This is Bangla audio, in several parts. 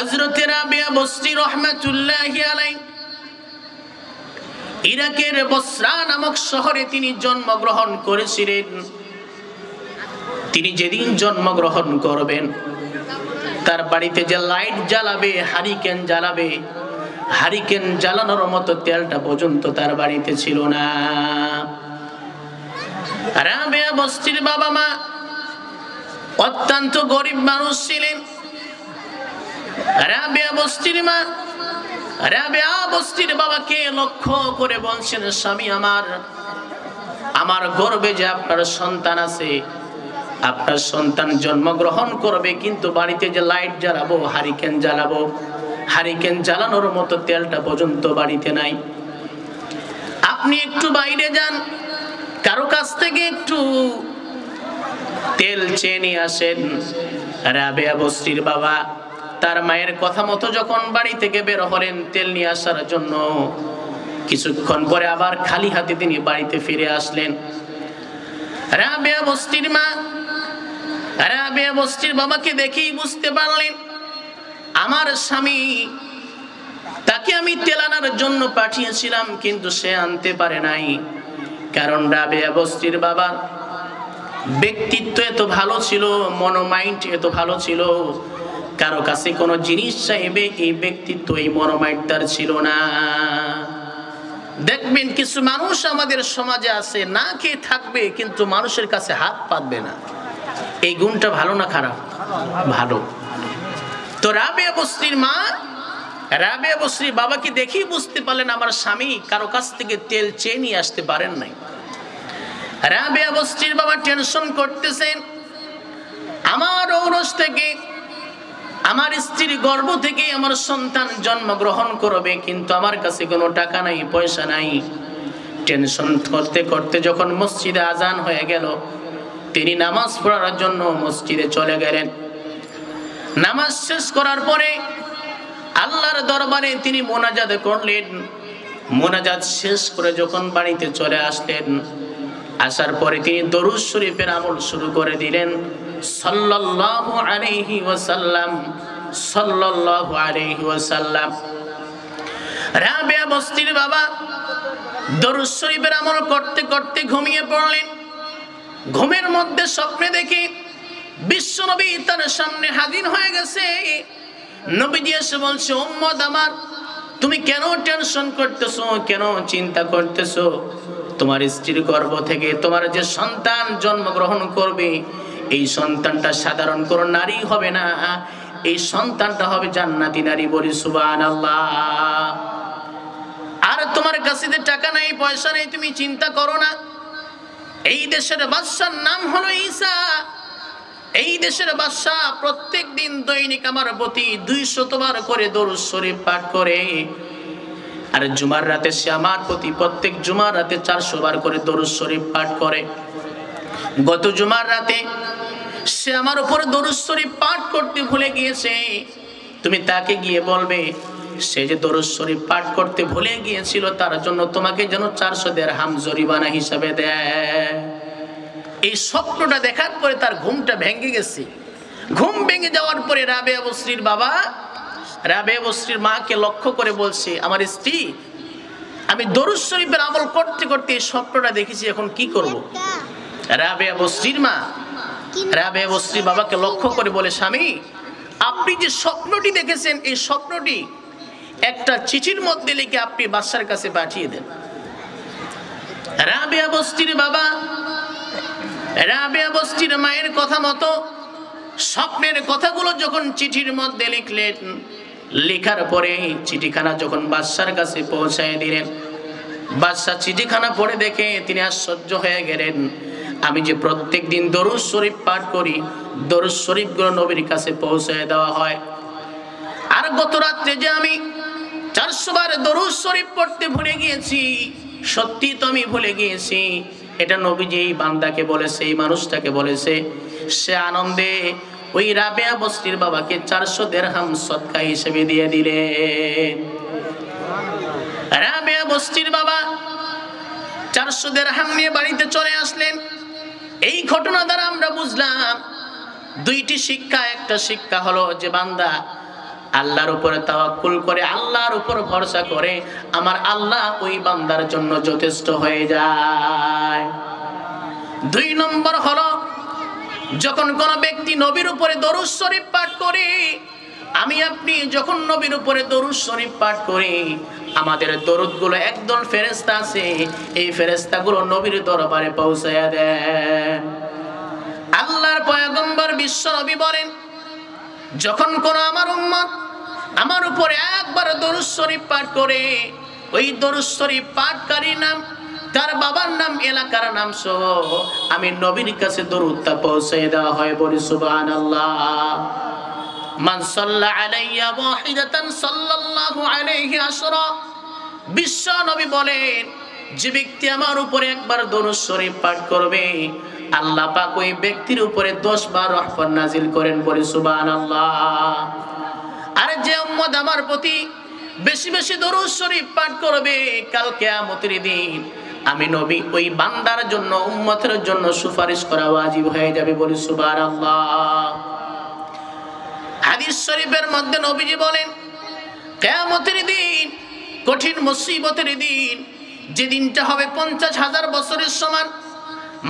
হযরত রাবিয়া বসরি রহমাতুল্লাহি আলাইহি ইরাকের বসরা নামক শহরে তিনি জন্মগ্রহণ করেছিলেন। তিনি যেদিন জন্মগ্রহণ করবেন তার বাড়িতে যে লাইট জ্বালাবে, হারিকেন জ্বালাবে, হারিকেন জ্বালানোর মতো তেলটা পর্যন্ত তার বাড়িতে ছিল না। রাবিয়া বসরির বাবা মা অত্যন্ত গরিব মানুষ ছিলেন। রাবিয়া বসরির মা রাবিয়া বসরির বাবাকে লক্ষ্য করে বলছেন, স্বামী আমার গর্ভে যে আপনার সন্তান আছে, আপনার সন্তান জন্মগ্রহণ করবে, কিন্তু বাড়িতে যে লাইট জ্বালাবো, হারিকেন জ্বালাবো, হারিকেন জ্বালানোর মতো তেলটা পর্যন্ত বাড়িতে নাই। আপনি একটু বাইরে যান, কারো কাছ থেকে একটু তেল চেয়ে নিয়ে আসেন। রাবিয়া বসরির বাবা তার মায়ের কথা মতো যখন বাড়ি থেকে বের হলেন তেল নিয়ে আসার জন্য, কিছুক্ষণ পরে আবার খালি হাতে তিনি বাড়িতে ফিরে আসলেন। রাবিয়া বসরির মা রাবিয়া বসরির বাবাকে দেখেই বুঝতে পারলেন আমার স্বামী, তাকে আমি তেল আনার জন্য পাঠিয়েছিলাম কিন্তু সে আনতে পারে নাই। কারণ রাবিয়া বসরির বাবার ব্যক্তিত্ব এত ভালো ছিল, মনোমাইন্ড এত ভালো ছিল, কারো কাছে কোনো জিনিস চাইবে এই ব্যক্তিত্ব, এই মনোমাইন্ড তার ছিল না। দেখবেন কিছু মানুষ আমাদের সমাজে আছে, না খেয়ে থাকবে কিন্তু মানুষের কাছে হাত পাতবে না। এই গুণটা ভালো না খারাপ? ভালো। তো রাবিয়া বসরির মা রাবিয়া বসরির বাবাকে দেখেই বুঝতে পারলেন আমার স্বামী কারো কাছ থেকে তেল চেয়ে নিয়ে আসতে পারেন নাই। রাবিয়া বসরির বাবা টেনশন করতেছেন, আমার ঔরস থেকে, আমার স্ত্রীর গর্ভ থেকে আমার সন্তান জন্মগ্রহণ করবে, কিন্তু আমার কাছে কোনো টাকা নাই, পয়সা নাই। টেনশন করতে করতে যখন মসজিদে আজান হয়ে গেল, তিনি নামাজ পড়ার জন্য মসজিদে চলে গেলেন। নামাজ শেষ করার পরে আল্লাহর দরবারে তিনি মোনাজাত করলেন। মোনাজাত শেষ করে যখন বাড়িতে চলে আসলেন, আসার পরে তিনি দরুদ শরীফের আমল শুরু করে দিলেন। সাল্লাল্লাহু আলাইহি ওয়াসাল্লাম, সাল্লাল্লাহু আলাইহি ওয়াসাল্লাম। রাবিয়া বসরির বাবা দরুদ শরীফের আমল করতে করতে ঘুমিয়ে পড়লেন। ঘুমের মধ্যে স্বপ্নে দেখে বিশ্বনবী তার সামনে হাজির হয়ে গেছে। নবীজি এসে বলছে, উম্মত আমার, তুমি কেন টেনশন করতেছো, কেন চিন্তা করতেছো? তোমার স্ত্রীর গর্ভ থেকে তোমার যে সন্তান জন্মগ্রহণ করবে, এই সন্তানটা সাধারণ কোন নারী হবে না, এই সন্তানটা হবে জান্নাতি নারী। বলি সুবহানাল্লাহ। আর তোমার কাছে যে টাকা নাই, পয়সা নেই, তুমি চিন্তা করো না। এই দেশের বাদশার নাম হলো ঈসা। এই দেশের বাদশা প্রত্যেক দিন দৈনিক আমার প্রতি 200 বার করে দরুদ শরীফ পাঠ করে, আর জুমার রাতে সে আমার প্রতি প্রত্যেক জুমার রাতে 400 বার করে দরুদ শরীফ পাঠ করে। গত জুমার রাতে সে আমার উপরে দরুদ শরীফ পাঠ করতে ভুলে গিয়েছে। তুমি তাকে গিয়ে বলবে, সে যে দরুদ শরীফ পাঠ করতে ভুলে গিয়েছিল তার জন্য তোমাকে যেন 400 দিরহাম জরিমানা হিসাবে দেয়। এই স্বপ্নটা দেখার পরে তার ঘুমটা ভেঙে গেছে। ঘুম ভেঙে যাওয়ার পরে রাবিয়া বসরির বাবা রাবিয়া বসরির মাকে লক্ষ্য করে বলছে, আমার স্ত্রী, আমি দরুদ শরীফের আমল করতে করতে এই স্বপ্নটা দেখেছি, এখন কি করব? রাবিয়া বসরির মা রাবিয়া বসরির বাবাকে লক্ষ্য করে বলে, স্বামী, আপনি যে স্বপ্নটি দেখেছেন এই স্বপ্নটি একটা চিঠির মধ্যে লিখে আপনি বাদশার কাছে পাঠিয়ে দেন। রাবিয়া বসরির বাবা রাবিয়া বসরির মায়ের কথা মতো স্বপ্নের কথাগুলো যখন চিঠির মধ্যে লিখলেন, লেখার পরে চিঠিখানা যখন বাদশার কাছে পৌঁছায় দিলেন, বাদশা চিঠিখানা পড়ে দেখে তিনি আশ্চর্য হয়ে গেলেন। আমি যে প্রত্যেক দিন দরুদ শরীফ পাঠ করি, দরুদ শরীফগুলো নবীর কাছে পৌঁছায় দেওয়া হয়, আর গত রাত্রে যে আমি 400 বার দরুদ শরীফ পড়তে ভুলে গিয়েছি, সত্যি তো আমি ভুলে গিয়েছি, এটা নবীজি এই বান্দাকে বলেছে, এই মানুষটাকে বলেছে। সে আনন্দে ওই রাবিয়া বসরির বাবাকে 400 দিরহাম সদকা হিসেবে দিয়ে দিলেন। রাবিয়া বসরির বাবা 400 দিরহাম নিয়ে বাড়িতে চলে আসলেন। এই ঘটনা দ্বারা আমরা বুঝলাম দুইটি শিক্ষা। একটা শিক্ষা হলো যে বান্দা আল্লাহর উপরে তাওয়াক্কুল করে, আল্লাহর উপর ভরসা করে, আমার আল্লাহ ওই বান্দার জন্য যথেষ্ট হয়ে যায়। 2 নম্বর হলো, যখন কোন ব্যক্তি নবীর উপরে দরুদ শরীফ পাঠ করে, আমি আপনি যখন নবীর উপরে দরুদ শরীফ পাঠ করি, আমাদের দরুদগুলো একদল ফেরেশতা আছে, এই ফেরেশতাগুলো নবীর দরবারে পৌঁছায়া দেন। আল্লাহর পয়গম্বর বিশ্ব নবী বলেন, যখন কোন আমার উম্মত আমার উপরে একবার দরুদ শরীফ পাঠ করে, ওই দরুদ শরীফ পাঠকারীর নাম, তার বাবার নাম, এলাকার নাম সহ আমি নবীর কাছে দরুদটা পৌঁছে দেওয়া হয়। বলি সুবহানাল্লাহ। মান সাল্লা আলাইয়া ওয়াহিদাতান সাল্লাল্লাহু আলাইহি আশরা। বিশ্ব নবী বলেন, যে ব্যক্তি আমার উপরে একবার দরুদ শরীফ পাঠ করবে, আল্লাহ পাক ওই ব্যক্তির উপরে 10 বার রহমত নাজিল করেন। বলি সুবহানাল্লাহ। আর যে উম্মত আমার প্রতি বেশি বেশি দরুদ শরীফ পাঠ করবে, কাল কিয়ামতের দিন আমি নবী ওই বান্দার জন্য, উম্মতের জন্য সুপারিশ করা ওয়াজিব হয়ে যাবে। বলি সুবহানাল্লাহ। হাদিস শরীফের মধ্যে নবীজি বলেন, কিয়ামতের দিন, কঠিন মুসিবতের দিন, যে দিনটা হবে 50,000 বছরের সমান,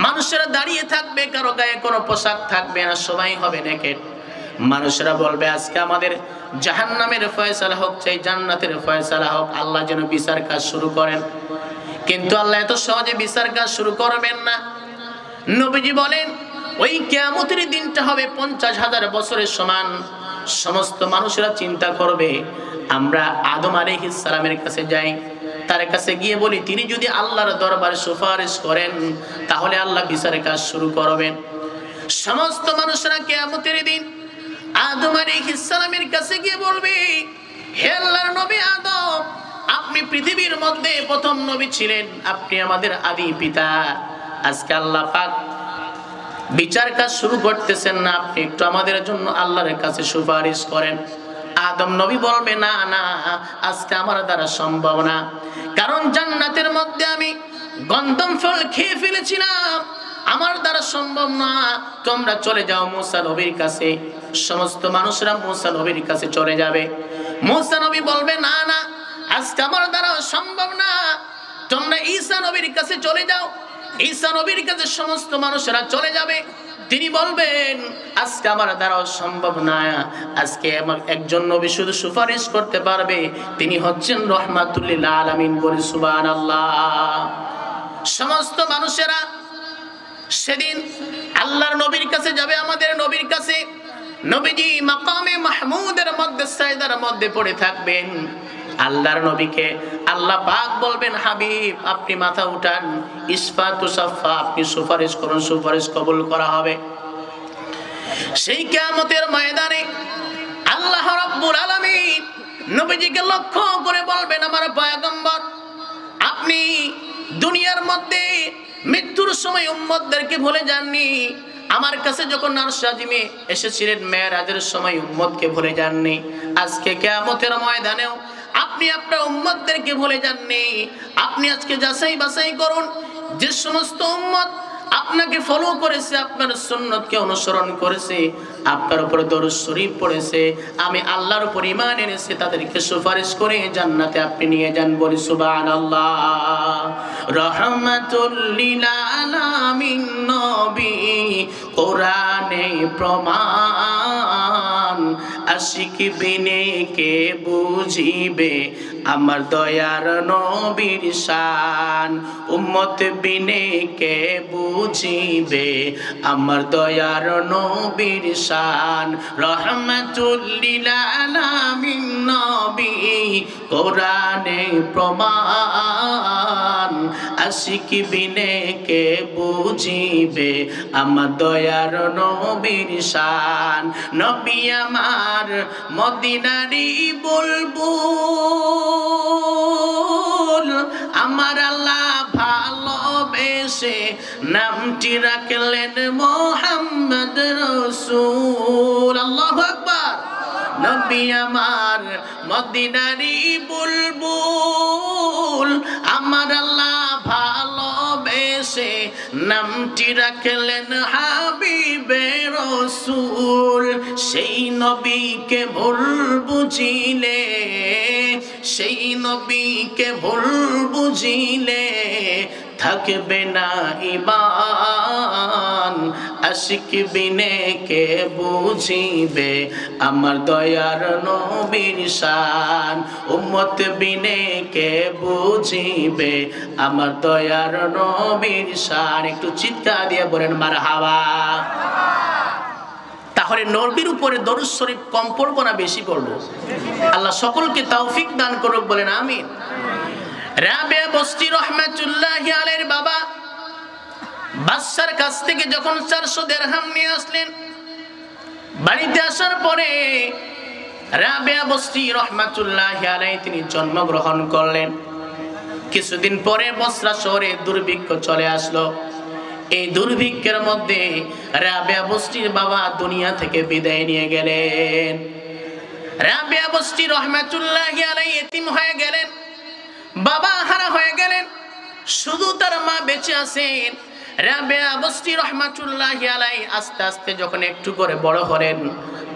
মানুষেরা দাঁড়িয়ে থাকবে, কারো গায়ে কোনো পোশাক থাকবে না, সবাই হবে নেকেড। মানুষরা বলবে, আজকে আমাদের জাহান্নামের ফয়সালা হোক, চাই জান্নাতের ফয়সালা হোক, আল্লাহ যেন বিচার কাজ শুরু করেন। কিন্তু আল্লাহ এত সহজে বিচার কাজ শুরু করবেন না। নবীজি বলেন, ওই কিয়ামতের দিনটা হবে 50,000 বছরের সমান। সমস্ত মানুষেরা চিন্তা করবে, আমরা আদম আলাইহিস সালামের কাছে যাই, তার কাছে গিয়ে বলি, তিনি যদি আল্লাহর দরবারে সুপারিশ করেন, তাহলে আল্লাহ বিচারের কাজ শুরু করবেন। সমস্ত মানুষরা কিয়ামতের দিন আদম আলাইহিস সালামের কাছে গিয়ে বলবে, হে আল্লাহর নবী আদম, আপনি পৃথিবীর মধ্যে প্রথম নবী ছিলেন, আপনি আমাদের আদি পিতা। আজকে আল্লাহ পাক বিচার কাজ শুরু করতেছেন না, আপনি একটু আমাদের জন্য আল্লাহর কাছে সুপারিশ করেন। আদম নবী বলবে, না না, আজকে আমার দ্বারা সম্ভব না, কারণ জান্নাতের মধ্যে আমি গন্ধম ফল খেয়ে ফেলেছিলাম, আমার দ্বারা সম্ভব না, তোমরা চলে যাও মুসা নবীর কাছে। সমস্ত মানুষরা মুসা নবীর কাছে চলে যাবে। মুসা নবী বলবে, না না, আজকে আমার দ্বারা সম্ভব না, তোমরা ঈসা নবীর কাছে চলে যাও। ঈসা নবীর কাছে সমস্ত মানুষরা চলে যাবে। তিনি বলবেন, আজকে আমার দ্বারা সম্ভব না, আজকে আমার একজন নবী শুধু সুপারিশ করতে পারবে, তিনি হচ্ছেন রহমাতুল লিল আলামিন। বলি সুবহানাল্লাহ। সমস্ত মানুষেরা সেদিন আল্লাহর নবীর কাছে যাবে, আমাদের নবীর কাছে। নবীজি মাকামে মাহমুদের মধ্যে সাজদার মধ্যে পড়ে থাকবেন। আল্লাহর নবীকে আল্লাহ পাক বলবেন, হাবিব আপনি মাথা উঠান, ইসফা তুসাফা, আপনি সুপারিশ করুন, সুপারিশ কবুল করা হবে। সেই কিয়ামতের ময়দানে আল্লাহ রাব্বুল আলামিন নবীজিকে লক্ষ্য করে বলবেন, আমার পয়গম্বর, আপনি দুনিয়ার মধ্যে মৃত্যুর সময় উম্মতদেরকে ভুলে যাননি, আমার কাছে যখন আরশ আজিমে এসেছিলেন মেরাজের সময় উম্মতকে ভুলে যাননি, আজকে কিয়ামতের ময়দানেও আপনি আপনার উম্মতদেরকে ভুলে যাননি। আপনি আজকে যাচাই বাছাই করুন, যে সমস্ত উম্মত আপনাকে ফলো করেছে, আপনার সুন্নতকে অনুসরণ করেছে, আপনার উপরে দরুদ শরীফ পড়েছে, আমি আল্লাহর উপর ঈমান এনেছি, তাদেরকে সুপারিশ করে জান্নাতে আপনি নিয়ে যান। বলি সুবহানাল্লাহ। রহমাতুল লিল আলামিন নবী, কোরআনে প্রমাণ, আশিক বিনে কে বুঝিবে আমার দয়ার নবীর শান, উম্মত বিনে কে বুঝিবে আমার দয়ার নবীর শান। রহমাতুল লিল আলামিন নবী, কোরআনে প্রমাণ, আশিক বিনে কে বুঝিবে আমার দয়ার নবীর শান। নবী আমার মদিনারি বুলবুল, আমার আল্লাহ ভালোবেসে নামটি রাখলেন মুহাম্মদ রাসূল। আল্লাহু আকবার। নবী আমার মদিনারি বুলবুল, আমার আল্লাহ ভালোবেসে নামটি রাখলেন হাবিবে রাসূল। রসূল সেই নবীকে ভুল বুঝিলে, সেই নবীকে ভুল বুঝিলে থাকবে না ঈমান। আশিক বিনে কে বুঝিবে আমার দয়ার নবীর শান, উম্মত বিনে কে বুঝিবে আমার দয়ার নবীর শান। একটু চিৎকার দিয়ে বলেন মারহাবা। তাহলে নবীর উপরে দরুদ শরীফ কম পড়বো না বেশি পড়বো? আল্লাহ সকলকে তৌফিক দান করুক, বলেন আমিন। রাবেয়া বস্তি রহমাতুল্লাহি আলাইহির বাবা বাদশার কাছ থেকে যখন 400 দিরহাম নিয়ে আসলেন, বাড়িতে আসার পরে রাবেয়া বস্তি রহমাতুল্লাহি আলাইহি তিনি জন্মগ্রহণ করলেন। কিছুদিন পরে বসরা শহরে দুর্ভিক্ষ চলে আসলো। এই দুর্ভিক্ষের মধ্যে রাবেয়া বস্তির বাবা দুনিয়া থেকে বিদায় নিয়ে গেলেন। রাবেয়া বস্তি রহমাতুল্লাহি আলাইহি এতিম হয়ে গেলেন, বাবা হারা হয়ে গেলেন, শুধু তার মা বেঁচে আছেন। রাবেয়া বস্তি রহমাতুল্লাহি আলাইহি আস্তে আস্তে যখন একটু করে বড় হলেন,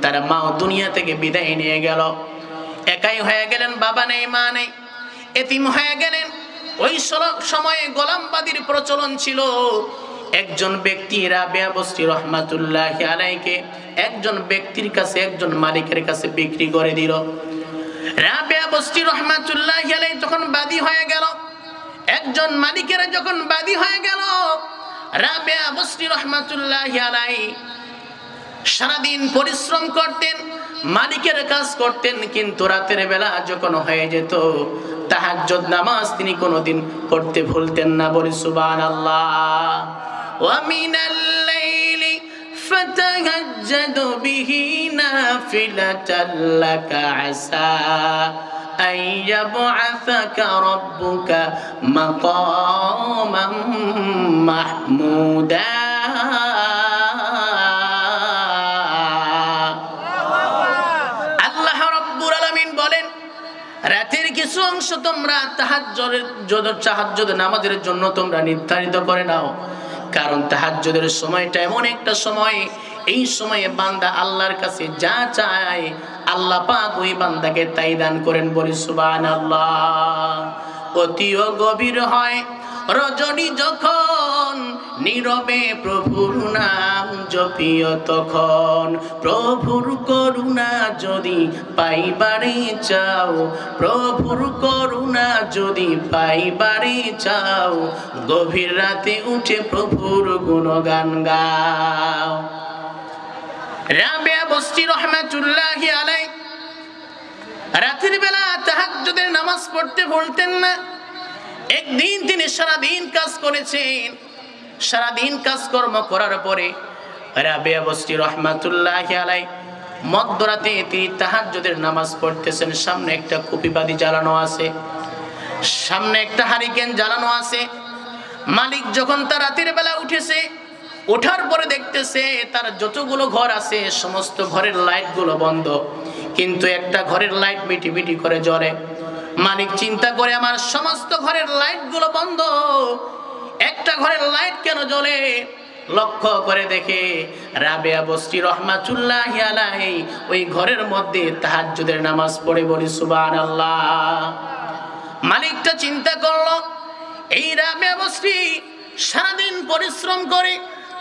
তার মাও দুনিয়া থেকে বিদায় নিয়ে গেল। একাই হয়ে গেলেন, বাবা নেই মা নেই, এতিম হয়ে গেলেন। ওই সময়ে গোলামবাদীর প্রচলন ছিল। একজন ব্যক্তি রাবেয়া বস্তি রহমাতুল্লাহি আলাইহিকে একজন ব্যক্তির কাছে, একজন মালিকের কাছে বিক্রি করে দিল। রাবেয়া বস্তি রহমাতুল্লাহি আলাইহি যখন বাদী হয়ে গেল, একজন মালিকের যখন বাদী হয়ে গেল, রাবেয়া বস্তি রহমাতুল্লাহি আলাইহি সারাদিন পরিশ্রম করতেন, মালিকের কাজ করতেন, কিন্তু রাতের বেলা যখন হয়ে যেত তাহাজ্জুদ নামাজ তিনি কোনোদিন পড়তে ভুলতেন না। বলি সুবহানাল্লাহ। ওয়া মিনাল লাইলি فتهجد به نافلة لك عسى أن يبعثك ربك مقاما محمودا। আল্লাহ রাব্বুল আলামিন বলেন, রাতের কিছু অংশ তোমরা তাহাজ্জুদ নামাজের জন্য তোমরা নির্ধারিত করে নাও, কারণ তাহাজ্জুদের সময়টা এমন একটা সময়, এই সময়ে বান্দা আল্লাহর কাছে যা চায় আল্লাহ পাক ওই বান্দাকে তাই দান করেন। বলি সুবহানাল্লাহ। অতিও গভীর হয় রজনী যখন, নীরবে প্রভুর নাম জপিও তখন। প্রভুর করুণা যদি পাইবারে চাও, প্রভুর করুণা যদি পাইবারে চাও, গভীর রাতে উঠে প্রভুর গুণগান গাও। রাবেয়া বস্তি রহমাতুল্লাহি আলাইহি রাতের বেলা তাহাজ্জুদের নামাজ পড়তে ভুলতেন না। একদিন তিনি সারাদিন কাজ করেছেন, সারাদিন কাজকর্ম করার পরে রাবেয়া বস্তি রহমাতুল্লাহি আলাইহি মধ্যরাতে তিনি তাহাজ্জুদের নামাজ পড়তেছেন। সামনে একটা কুপিবাতি জ্বালানো আছে, সামনে একটা হারিকেন জ্বালানো আছে। মালিক যখন তার রাতের বেলা উঠেছে, ওঠার পরে দেখতেছে তার যতগুলো ঘর আছে সমস্ত ঘরের লাইটগুলো বন্ধ, কিন্তু একটা ঘরের লাইট মিটি মিটি করে জ্বলে। মালিক চিন্তা করে, আমার সমস্ত ঘরের লাইটগুলো বন্ধ, একটা ঘরের লাইট কেন জ্বলে? লক্ষ্য করে দেখে রাবেয়া বস্তি রহমাতুল্লাহি আলাইহি ওই ঘরের মধ্যে তাহাজ্জুদের নামাজ পড়ে। বলি সুবহানাল্লাহ। মালিকটা চিন্তা করলো, এই রাবেয়া বস্তি সারাদিন পরিশ্রম করে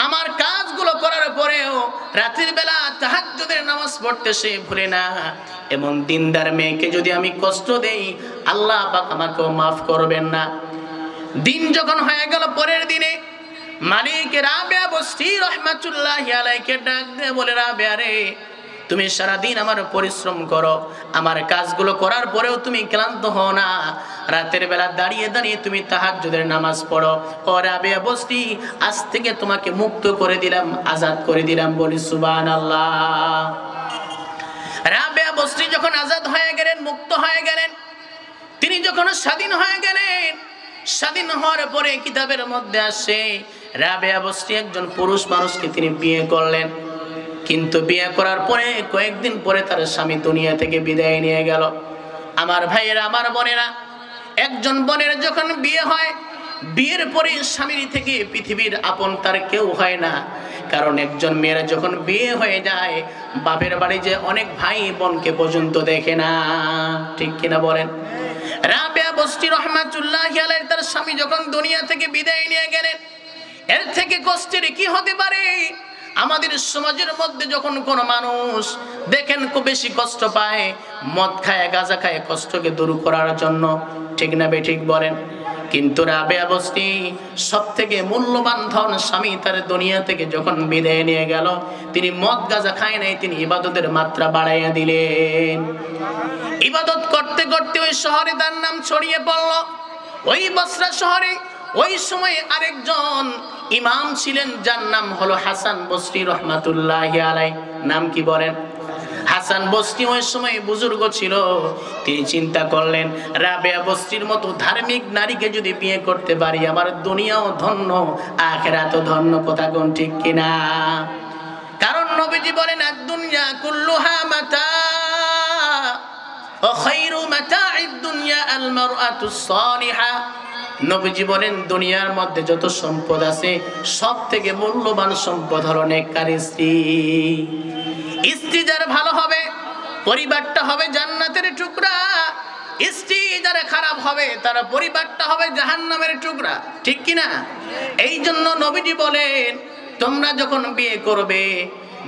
আমার কাজগুলো করার পরেও রাতের বেলা তাহাজ্জুদের নামাজ পড়তে সে ভুলে না। এমন দিনদার মেয়েকে যদি আমি কষ্ট দেই, আল্লাহ পাক আমাকেও মাফ করবেন না। দিন যখন হয়ে গেল, পরের দিনে মালিক রাবেয়া বস্তি রহমাতুল্লাহি আলাইহিকে ডাক দিয়ে বলে, রাবেয়া রে, তুমি সারাদিন আমার পরিশ্রম করো, আমার কাজগুলো করার পরেও তুমি ক্লান্ত হও না, রাতের বেলা দাঁড়িয়ে দাঁড়িয়ে তুমি তাহাজ্জুদের নামাজ পড়ো। ও রাবেয়া বস্তি, আজ থেকে তোমাকে মুক্ত করে দিলাম, আজাদ করে দিলাম। বলি সুবহানাল্লাহ। রাবেয়া বস্তি যখন আজাদ হয়ে গেলেন, মুক্ত হয়ে গেলেন, তিনি যখন স্বাধীন হয়ে গেলেন, স্বাধীন হওয়ার পরে কিতাবের মধ্যে আসে রাবেয়া বস্তি একজন পুরুষ মানুষকে তিনি বিয়ে করলেন, কিন্তু বিয়ে করার পরে কয়েকদিন পরে তার স্বামী দুনিয়া থেকে বিদায় নিয়ে গেল। আমার ভাইয়েরা, আমার বোনেরা, একজন বোনের যখন বিয়ে হয়, বিয়ের পরে স্বামীর থেকে পৃথিবীর আপন তার কেউ হয় না। কারণ একজন মেয়ের যখন বিয়ে হয়ে যায়, বাপের বাড়ি যে অনেক ভাই বোনকে পর্যন্ত দেখে না, ঠিক কিনা বলেন? রাবেয়া বস্তি রহমাতুল্লাহি আলাইহি তার স্বামী যখন দুনিয়া থেকে বিদায় নিয়ে গেলেন, এর থেকে কষ্টের কি হতে পারে? আমাদের সমাজের মধ্যে যখন কোনো মানুষ দেখেন খুব বেশি কষ্ট পায়, মদ খায় গাঁজা খায় কষ্টকে দূর করার জন্য, ঠিক না বেঠিক বলেন? কিন্তু রাবেয়া বস্তি সব থেকে মূল্যবান ধন স্বামী তার দুনিয়া থেকে যখন বিদায় নিয়ে গেল, তিনি মদ গাঁজা খায় নাই, তিনি ইবাদতের মাত্রা বাড়াইয়া দিলেন। ইবাদত করতে করতে ওই শহরে তার নাম ছড়িয়ে পড়ল। ওই বসরা শহরে ওই সময় আরেকজন ইমাম ছিলেন, যার নাম হলো হাসান বসরি রহমাতুল্লাহি আলাইহি। নাম কি বলেন? হাসান বসরি ওই সময় বুজুর্গ ছিল। তিনি চিন্তা করলেন, রাবেয়া বস্তির মতো ধার্মিক নারীকে যদি বিয়ে করতে পারি, আমার দুনিয়াও ধন্য আখিরাতও ধন্য। কথা কোন ঠিক কিনা? কারণ নবীজি বলেন, আদ-দুনিয়া কুল্লুহা মাতা ওয়া খায়রু মাতা'id দুনিয়া আল মারআতুস সালিহা। নবীজি বলেন, দুনিয়ার মধ্যে যত সম্পদ আছে সব থেকে মূল্যবান সম্পদ হলো নেককার স্ত্রী। স্ত্রী যার ভালো হবে, পরিবারটা হবে জান্নাতের টুকরা। স্ত্রী যারা খারাপ হবে, তার পরিবারটা হবে জাহান্নামের টুকরা, ঠিক কিনা? এই জন্য নবীজি বলেন, তোমরা যখন বিয়ে করবে,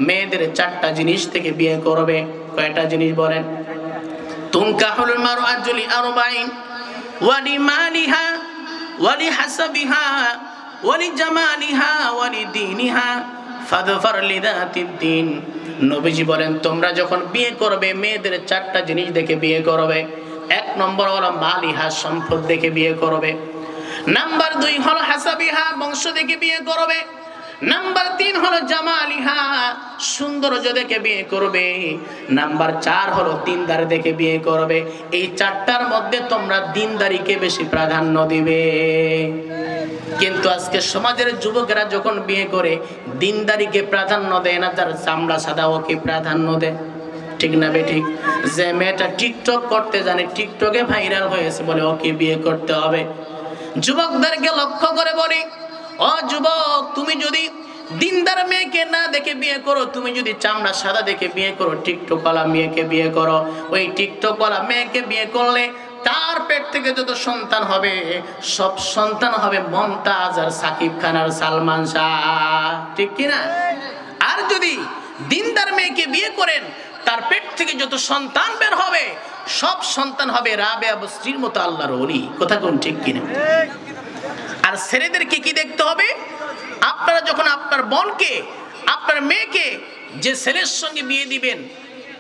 মেয়েদের 4টা জিনিস থেকে বিয়ে করবে। কয়টা জিনিস বলেন? তুনকাহুল মারআতু লিআরবাইন ওয়া লিমালিহা ওয়া লিহাসাবিহা ওয়া লিজামালিহা ওয়া লিদীনিহা ফাযফার লিযাতিদ্দীন। নবীজি বলেন, তোমরা যখন বিয়ে করবে, মেয়েদের 4টা জিনিস দেখে বিয়ে করবে। 1 নম্বর হলো মালিহা, সম্পদ দেখে বিয়ে করবে। নাম্বার 2 হলো হাসাবিহা, বংশ দেখে বিয়ে করবে। নাম্বার 3 হলো জামালিহা, সৌন্দর্য দেখে বিয়ে করবে। নাম্বার 4 হলো দিনদার দেখে বিয়ে করবে। এই 4টার মধ্যে তোমরা দিনদারিকে বেশি প্রাধান্য দিবে। কিন্তু আজকে সমাজের যুবকেরা যখন বিয়ে করে, দিনদারিকে প্রাধান্য দেয় না, তার চামড়া সাদা ওকে প্রাধান্য দেয়, ঠিক না বেঠিক? যে মেয়েটা টিকটক করতে জানে, টিকটকে ভাইরাল হয়েছে বলে ওকে বিয়ে করতে হবে। যুবকদেরকে লক্ষ্য করে বলি, ও যুবক, তুমি যদি দিনদার মেয়েকে না দেখে বিয়ে করো, তুমি যদি চামড়া সাদা দেখে বিয়ে করো, টিকটকওয়ালা মেয়েকে বিয়ে করো, ওই টিকটকওয়ালা মেয়েকে বিয়ে করলে তার পেট থেকে যত সন্তান হবে, সব সন্তান হবে মমতাজ আর সাকিব খান আর সালমান শাহ, ঠিক কিনা? আর যদি দিনদার মেয়েকে বিয়ে করেন, তার পেট থেকে যত সন্তান বের হবে, সব সন্তান হবে রাবেয়া বস্তির মতো আল্লাহর ওলি। কথা কোন ঠিক কিনা? আর ছেলেদেরকে কি দেখতে হবে? আপনারা যখন আপনার বোনকে, আপনার মেয়েকে যে ছেলের সঙ্গে বিয়ে দিবেন,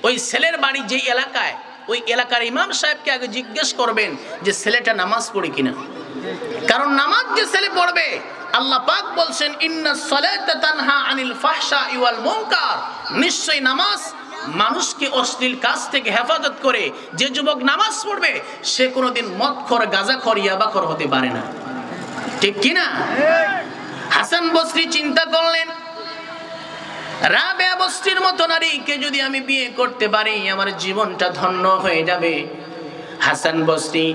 ওই ছেলের বাড়ি যে এলাকায়, ওই এলাকার ইমাম সাহেবকে আগে জিজ্ঞেস করবেন যে ছেলেটা নামাজ পড়ে কিনা। কারণ নামাজ যে ছেলে পড়বে, আল্লাহ পাক বলছেন, ইন্নাস সালাতা তানহা আনিল ফাহশাই ওয়াল মুনকার, নিশ্চয়ই নামাজ মানুষকে অশ্লীল কাজ থেকে হেফাজত করে। যে যুবক নামাজ পড়বে, সে কোনোদিন মদখোর, গাঁজাখোর, ইয়াবাখোর হতে পারে না, ঠিক কিনা? হাসান বসরি চিন্তা করলেন, রাবেয়া বস্তির মতো নারীকে যদি আমি বিয়ে করতে পারি, আমার জীবনটা ধন্য হয়ে যাবে। হাসান বসরি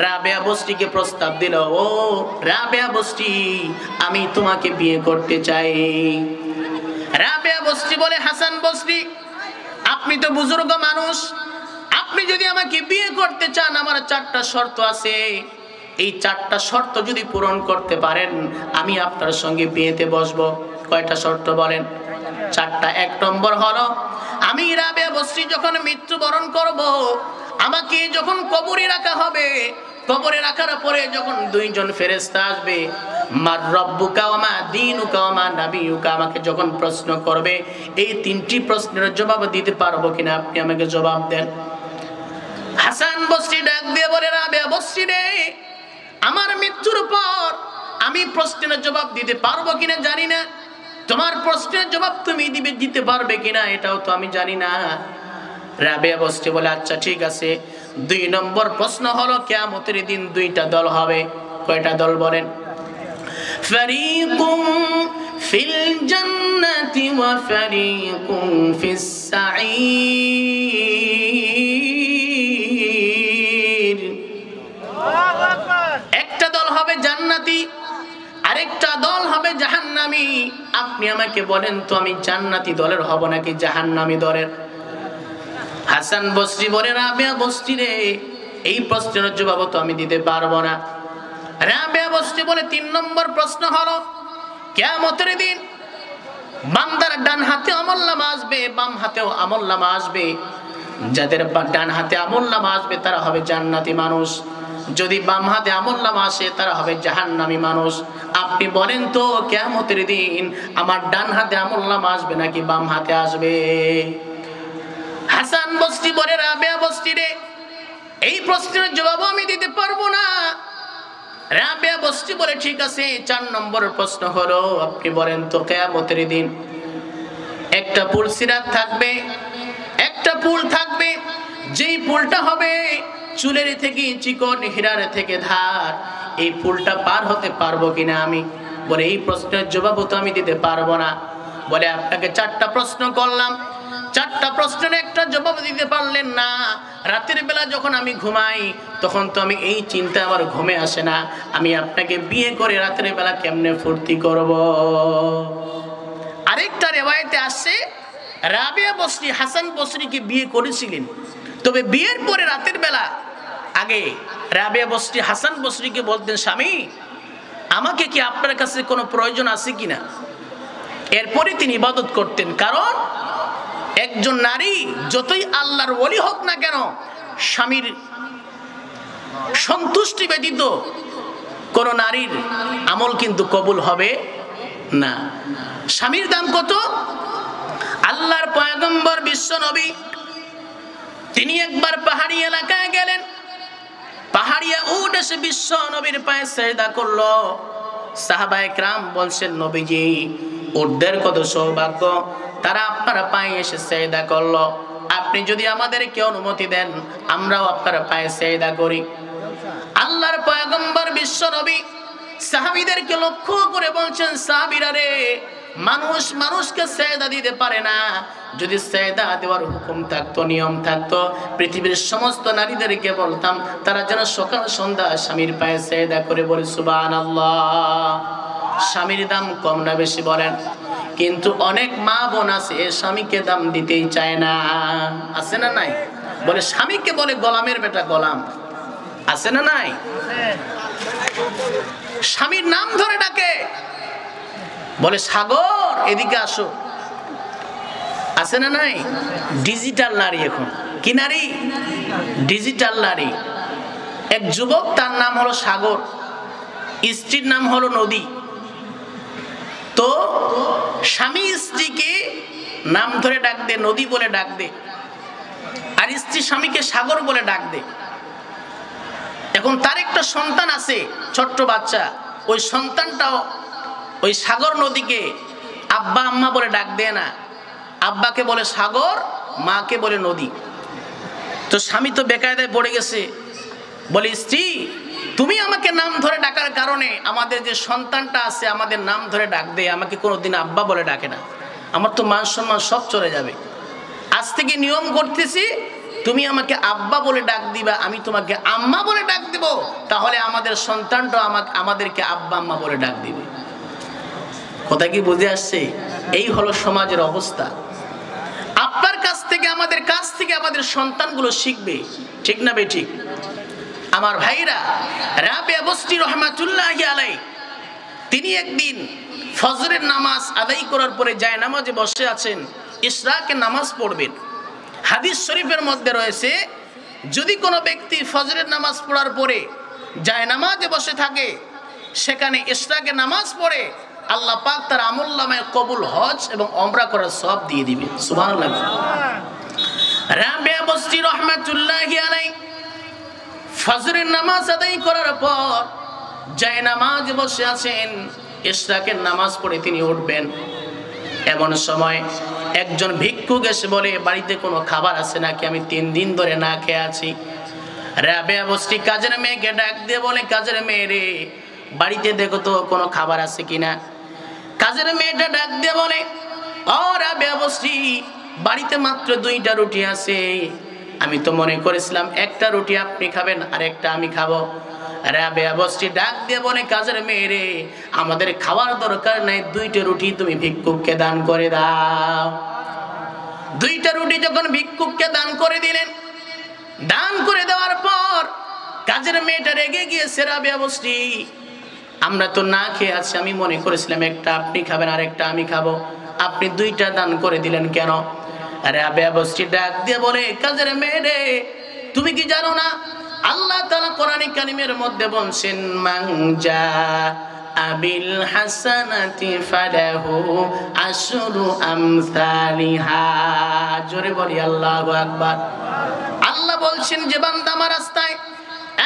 রাবেয়া বস্তিকে প্রস্তাব দিল, ও রাবেয়া বস্তি, আমি তোমাকে বিয়ে করতে চাই। রাবেয়া বস্তি বলে, হাসান বসরি, আপনি তো বুজুর্গ মানুষ, আপনি যদি আমাকে বিয়ে করতে চান, আমার 4টা শর্ত আছে। এই 4টা শর্ত যদি পূরণ করতে পারেন, আমি আপনার সঙ্গে বিয়েতে বসবো। কয়টা শর্ত বলেন? 4টা। 1 নম্বর হলো, আমি রাবেয়া বস্তি যখন মৃত্যুবরণ করব, আমাকে যখন কবরে রাখা হবে, কবরে রাখার পরে যখন 2 জন ফেরেশতা আসবে, মার রব্বুকা ওয়া মা দীনুকা ওয়া মা নাবিয়ুকা, আমাকে যখন প্রশ্ন করবে, এই 3টি প্রশ্নের জবাব দিতে পারবো কিনা আপনি আমাকে জবাব দেন। হাসান বসরি ডাক দিয়ে বলে, রাবেয়া বস্তি রে, আমার মৃত্যুর পর আমি প্রশ্নের জবাব দিতে পারবো কিনা জানি না, তোমার প্রশ্নের জবাব তুমি দিতে পারবে কিনা এটাও তো আমি জানি না। রাবেয়া বস্তি বলে, আচ্ছা ঠিক আছে। 2 নম্বর প্রশ্ন হলো, কিয়ামতের দিন 2টা দল হবে। কয়টা দল বলেন? ফারিকুম ফিল জান্নাতি ওয়া ফারিকুম ফিস সাঈর। একটা দল হবে জান্নাতি, স্বামী আপনি আমাকে বলেন তো আমি জান্নাতি দলের হব নাকি জাহান্নামী দলের? হাসান বসরি বলে রাবেয়া বসরি রে, এই প্রশ্নের জবাব তো আমি দিতে পারবো না। রাবেয়া বসরি বলে ৩ নম্বর প্রশ্ন হলো কিয়ামতের দিন বান্দার ডান হাতে আমলনামা আসবে, বাম হাতেও আমলনামা আসবে। যাদের ডান হাতে আমলনামা আসবে তারা হবে জান্নাতি মানুষ, যদি বাম হাতে আমলনামা আসে তারা হবে জাহান্নামী মানুষ। আপনি বলেন তো কিয়ামতের দিন আমার ডান হাতে আমলনামা আসবে নাকি বাম হাতে আসবে? হাসান বসরি বলে রাবেয়া বসরি রে, এই প্রশ্নের জবাব আমি দিতে পারবো না। রাবেয়া বসরি বলে ঠিক আছে, ৪ নম্বরের প্রশ্ন হলো আপনি বলেন তো কিয়ামতের দিন একটা পুল সিরাত থাকবে, একটা পুল থাকবে, যেই পুলটা হবে চুলের থেকে চিকন, হীরার থেকে ধার, এই পুলটা পার হতে পারবো কিনা আমি? বলে এই প্রশ্নের জবাব তো আমি দিতে পারবো না। বলে আপনাকে 4টা প্রশ্ন করলাম, 4টা প্রশ্নের একটা জবাব দিতে পারলেন না। রাতের বেলা যখন আমি ঘুমাই তখন তো আমি এই চিন্তা আমার ঘুমে আসে না, আমি আপনাকে বিয়ে করে রাতের বেলা কেমনে ফুর্তি করব? আরেকটা রিওয়ায়াতে আসছে রাবেয়া বসরি হাসান বসরিকে বিয়ে করেছিলেন, তবে বিয়ের পরে রাতের বেলা আগে রাবেয়া বসরি হাসান বসরিকে বলতেন, স্বামী আমাকে কি আপনার কাছে কোনো প্রয়োজন আছে কিনা? এরপরে তিনি ইবাদত করতেন। কারণ একজন নারী যতই আল্লাহর ওলি হোক না কেন, স্বামীর সন্তুষ্টি ব্যতীত কোন নারীর আমল কিন্তু কবুল হবে না। স্বামীর দাম কত? আল্লাহর পয়গম্বর বিশ্ব নবী তিনি একবার পাহাড়ি এলাকায় গেলেন, পাহাড়িয়া উট এসে বিশ্ব নবীর পায়ে সেজদা করলো। সাহাবায়ে কেরাম বলছেন, নবীজি উটদের কত সৌভাগ্য, তারা আপনার পায়ে এসে সেজদা করলো, আপনি যদি আমাদেরকে অনুমতি দেন আমরাও আপনার পায়ে সেজদা করি। আল্লাহর পয়গম্বর বিশ্ব নবী সাহাবীদেরকে লক্ষ্য করে বলছেন, সাহাবীরা রে, মানুষ মানুষকে সেজদা দিতে পারে না, যদি সেজদা দেওয়ার হুকুম থাকতো, নিয়ম থাকতো, পৃথিবীর সমস্ত নারীদেরকে বলতাম তারা যেন সকাল সন্ধ্যা স্বামীর পায়ে সেজদা করে বলে সুবহানাল্লাহ। স্বামীর দাম কম না বেশি বলেন? কিন্তু অনেক মা বোন আছে স্বামীকে দাম দিতেই চায় না, আছে না নাই? বলে স্বামীকে বলে গোলামের বেটা গোলাম, আছে না নাই? স্বামীর নাম ধরে ডাকে, বলে সাগর এদিকে আসো, আছে না নাই? ডিজিটাল নারী এখন, কি নারী? ডিজিটাল নারী। এক যুবক তার নাম হলো সাগর, স্ত্রীর নাম হলো নদী। তো স্বামী স্ত্রীকে নাম ধরে ডাক দে, নদী বলে ডাক দে, আর স্ত্রী স্বামীকে সাগর বলে ডাক দে। এখন তার একটা সন্তান আছে, ছোট্ট বাচ্চা, ওই সন্তানটাও ওই সাগর নদীকে আব্বা আম্মা বলে ডাক দেয় না, আব্বাকে বলে সাগর, মাকে বলে নদী। তো স্বামী তো বেকায়দায় পড়ে গেছে, বলে স্ত্রী তুমি আমাকে নাম ধরে ডাকার কারণে আমাদের যে সন্তানটা আছে আমাদের নাম ধরে ডাক দেয়, আমাকে কোনোদিন আব্বা বলে ডাকে না, আমার তো মান সম্মান সব চলে যাবে। আজ থেকে নিয়ম করতেছি তুমি আমাকে আব্বা বলে ডাক দিবা, আমি তোমাকে আম্মা বলে ডাক দিব, তাহলে আমাদের সন্তানটা আমাদেরকে আব্বা আম্মা বলে ডাক দিবে। কথা কি বুঝে আসছে? এই হলো সমাজের অবস্থা। আপনার কাছ থেকে আমাদের সন্তানগুলো শিখবে, ঠিক না বে ঠিক? আমার ভাইরা, রাবেয়া বসরি রহমাতুল্লাহি আলাইহি তিনি একদিন ফজরের নামাজ আদায় করার পরে জায়নামাজে বসে আছেন, ইশরাকের নামাজ পড়বেন। হাদিস শরীফের মধ্যে রয়েছে, যদি কোনো ব্যক্তি ফজরের নামাজ পড়ার পরে জায়নামাজে বসে থাকে, সেখানে ইশরাকের নামাজ পড়ে, আল্লাহ পাক তার আমলনামায় কবুল হজ এবং উমরা করার সওয়াব দিয়ে দিবে। সুবহানাল্লাহ। রাবেয়া বসরি রহমাতুল্লাহি আলাইহি ফজরের নামাজ আদায় করার পর জায়নামাজে বসে আছেন, ইশরাকের নামাজ পড়ে তিনি উঠবেন। এমন সময় একজন ভিক্ষুক এসে বলে, বাড়িতে কোনো খাবার আছে নাকি? আমি 3 দিন ধরে না খেয়ে আছি। রাবেয়া বসরি কাজের মেয়েকে ডাক দিয়ে বলে, কাজের মেয়ে রে, বাড়িতে দেখো তো কোনো খাবার আছে কিনা। কাজের মেয়েটা ডাক দিয়ে বলে, ও রাবেয়া বসরি, বাড়িতে মাত্র 2টা রুটি আছে, আমি তো মনে করেছিলাম একটা রুটি আপনি খাবেন আর একটা আমি খাবো। রাবেয়া বস্তি ডাক দিয়ে বলে, কাজের মেয়ে রে, আমাদের খাওয়ার দরকার নাই, 2টা রুটি তুমি ভিক্ষুককে দান করে দাও। 2টা রুটি যখন ভিক্ষুককে দান করে দিলেন, দান করে দেওয়ার পর কাজের মেয়েটা রেগে গিয়েছে, রাবেয়া বস্তি, আমরা তো না খেয়ে আছি, আমি মনে করেছিলাম একটা আপনি খাবেন আর একটা আমি খাবো, আপনি 2টা দান করে দিলেন কেন? রাবেয়া বস্তি ডাক দিয়ে বলে, কাজের মেয়ে রে, তুমি কি জানো না আল্লাহ তাআলা কোরআনে কারিমের মধ্যে বলছেন, মান জা আবিল হাসানাতি ফালাহু আশরু আমসালিহা। জোরে বলি আল্লাহু আকবার। আল্লাহ বলছেন যে বান্দা আমার রাস্তায়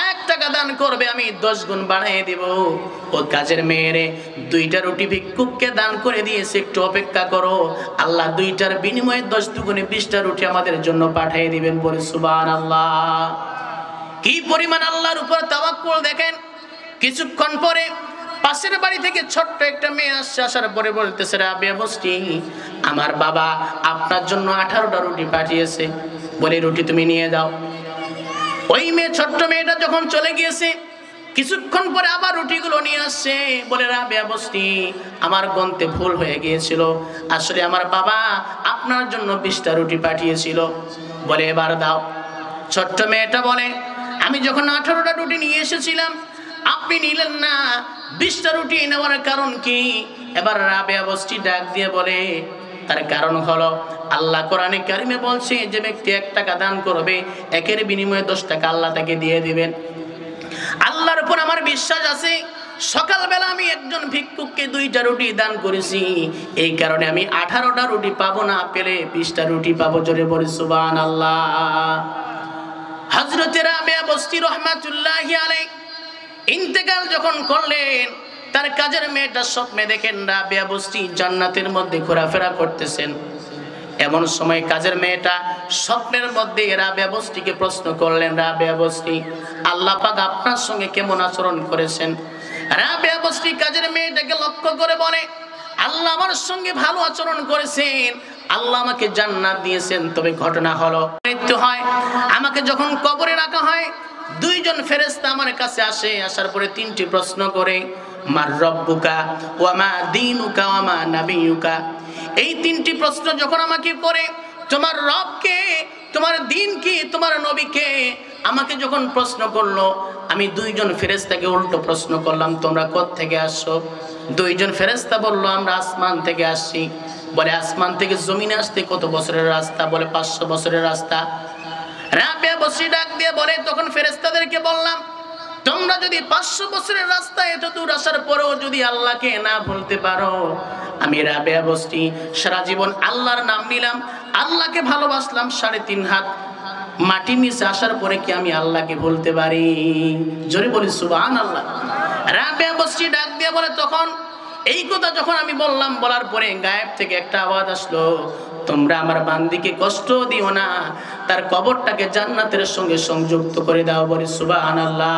1 টাকা দান করবে, আমি 10 গুণ বাড়িয়ে দেব। ও কাজের মেয়েরে, 2টা রুটি ভিক্ষুককে দান করে দিয়েছে, একটু অপেক্ষা করো, আল্লাহ 2টার বিনিময়ে 10 দুগুণে 20টা রুটি আমাদের জন্য পাঠিয়ে দিবেন। বলে সুবহানাল্লাহ। কি পরিমাণ আল্লাহর উপর তাওয়াক্কুল দেখেন। কিছুক্ষণ পরে পাশের বাড়ি থেকে ছোট্ট একটা মেয়ে আসছে, আসার পরে বলতেছে, রাবেয়া বস্তি, আমার বাবা আপনার জন্য 18টা রুটি পাঠিয়েছে, বলে রুটি তুমি নিয়ে যাও। ওই মেয়ে, ছোট্ট মেয়েটা যখন চলে গিয়েছে, কিছুক্ষণ পরে আবার রুটিগুলো নিয়ে আসছে, বলে রাবেয়া বস্তি, আমার গন্তে ভুল হয়ে গিয়েছিল, আসলে আমার বাবা আপনার জন্য 20টা রুটি পাঠিয়েছিল, বলে এবার দাও। ছোট্ট মেয়েটা বলে, আমি যখন 18টা রুটি নিয়ে এসেছিলাম আপনি নিলেন না, 20টা রুটি নেওয়ার কারণ কি? এবার রাবেয়া বস্তি ডাক দিয়ে বলে, তার কারণ হলো আল্লাহ কোরআনে কারিমে বলছে, যে ব্যক্তি 1 টাকা দান করবে, 1-এর বিনিময়ে 10 টাকা আল্লাহ তাকে দিয়ে দিবেন। আল্লাহর উপর আমার বিশ্বাস আছে, সকালবেলা আমি একজন ভিক্ষুককে 2টা রুটি দান করেছি, এই কারণে আমি 18টা রুটি পাবো না, পেলে 20টা রুটি পাবো। জোরে বলি সুবহানাল্লাহ। হযরত রাবেয়া বস্তি রাহমাতুল্লাহি আলাইহি ইন্তেকাল যখন করলেন, তার কাজের মেয়েটা স্বপ্নে দেখেন রাবেয়া বস্তি জান্নাতের মধ্যে ঘোরাফেরা করতেছেন। এমন সময় কাজের মেয়েটা স্বপ্নের মধ্যে রাবেয়া বস্তিকে প্রশ্ন করলেন, রাবেয়া বস্তি, আল্লাহ পাক আপনার সঙ্গে কেমন আচরণ করেছেন? রাবেয়া বস্তি কাজের মেয়েটাকে লক্ষ্য করে বলে, আল্লাহ আমার সঙ্গে ভালো আচরণ করেছেন, আল্লাহ আমাকে জান্নাত দিয়েছেন। তবে ঘটনা হলো, মৃত্যু হয়, আমাকে যখন কবরে রাখা হয়, 2 জন ফেরেশতা আমার কাছে আসে, আসার পরে 3টি প্রশ্ন করে, মার রব্বুকা ওয়া মা দীনুকা ওয়া মা নাবিয়ুকা। এই 3টি প্রশ্ন যখন আমাকে করে, তোমার রব কে, তোমার দ্বীন কি, তোমার নবী কে, আমাকে যখন প্রশ্ন করলো, আমি 2 জন ফেরেশতাকে উল্টো প্রশ্ন করলাম, তোমরা কোথা থেকে আসছো? 2 জন ফেরেশতা বলল, আমরা আসমান থেকে আসছি। বলে আসমান থেকে জমিনে আসতে কত বছরের রাস্তা? বলে 500 বছরের রাস্তা। রাবেয়া বস্তি ডাক দিয়ে বলে, তখন ফেরেশতাদেরকে বললাম, তোমরা যদি 500 বছরের রাস্তা এত দূর আসার পরেও যদি আল্লাহকে না ভুলতে পারো, আমি রাবেয়া বস্তি সারা জীবন আল্লাহর নাম নিলাম, আল্লাহকে ভালোবাসলাম, 3.5 হাত মাটির নিচে আসার পরে কি আমি আল্লাহকে ভুলতে পারি? জোরে বলি সুবহানাল্লাহ। রাবেয়া বস্তি ডাক দিয়ে বলে, তখন এই কথা যখন আমি বললাম, বলার পরে গায়েব থেকে একটা আওয়াজ আসলো, তোমরা আমার বান্দিকে কষ্ট দিও না, তার কবরটাকে জান্নাতের সঙ্গে সংযুক্ত করে দাও। বলি সুবহানাল্লাহ।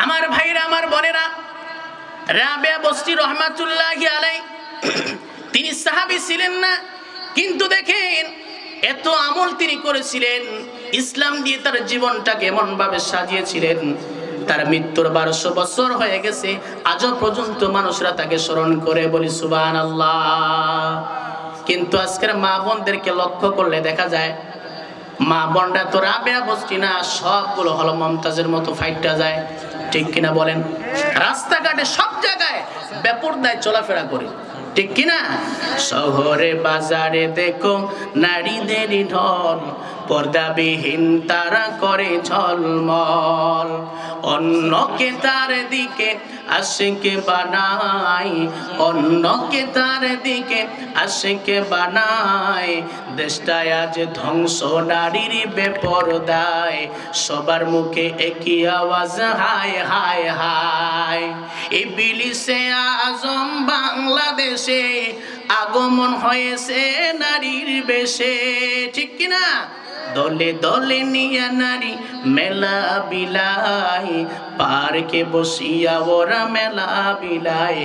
আমার ভাইরা, আমার বোনেরা, রাবেয়া বস্তি রাহমাতুল্লাহি আলাইহি তিনি সাহাবী ছিলেন না, কিন্তু দেখেন এত আমল তিনি করেছিলেন, ইসলাম দিয়ে তার জীবনটাকে এমন ভাবে সাজিয়েছিলেন, তার মৃত্যুর 1200 বছর হয়ে গেছে, আজও পর্যন্ত মানুষরা তাকে স্মরণ করে। বলি সুবহানাল্লাহ। কিন্তু আজকের মা বোনদেরকে লক্ষ্য করলে দেখা যায়, মা বোনরা তো রাবেয়া বস্তি না, সবগুলো হলো মমতাজের মতো ফাইটটা যায়। ঠিক কিনা বলেন? রাস্তাঘাটে সব জায়গায় বেপরদায় চলাফেরা করে, ঠিক কিনা? শহরে বাজারে দেখো নারীদের ঢল, পর্দাবিহীন তারা করে ঝলমল, অন্যকে তার দিকে আশিকে বানায়, অন্যকে তার দিকে আশিকে বানায়, দেশটায় আজ ধ্বংস নারীর বেপরদায়, সবার মুখে একই আওয়াজ, হায় হায় হায়। ইবলিসে আজম বাংলাদেশে আগমন হয়েছে নারীর বেশে, ঠিক কিনা? দলে দলে নিয়া নারী মেলা বিলাই, পার্কে বসিয়া ওরা মেলা বিলাই,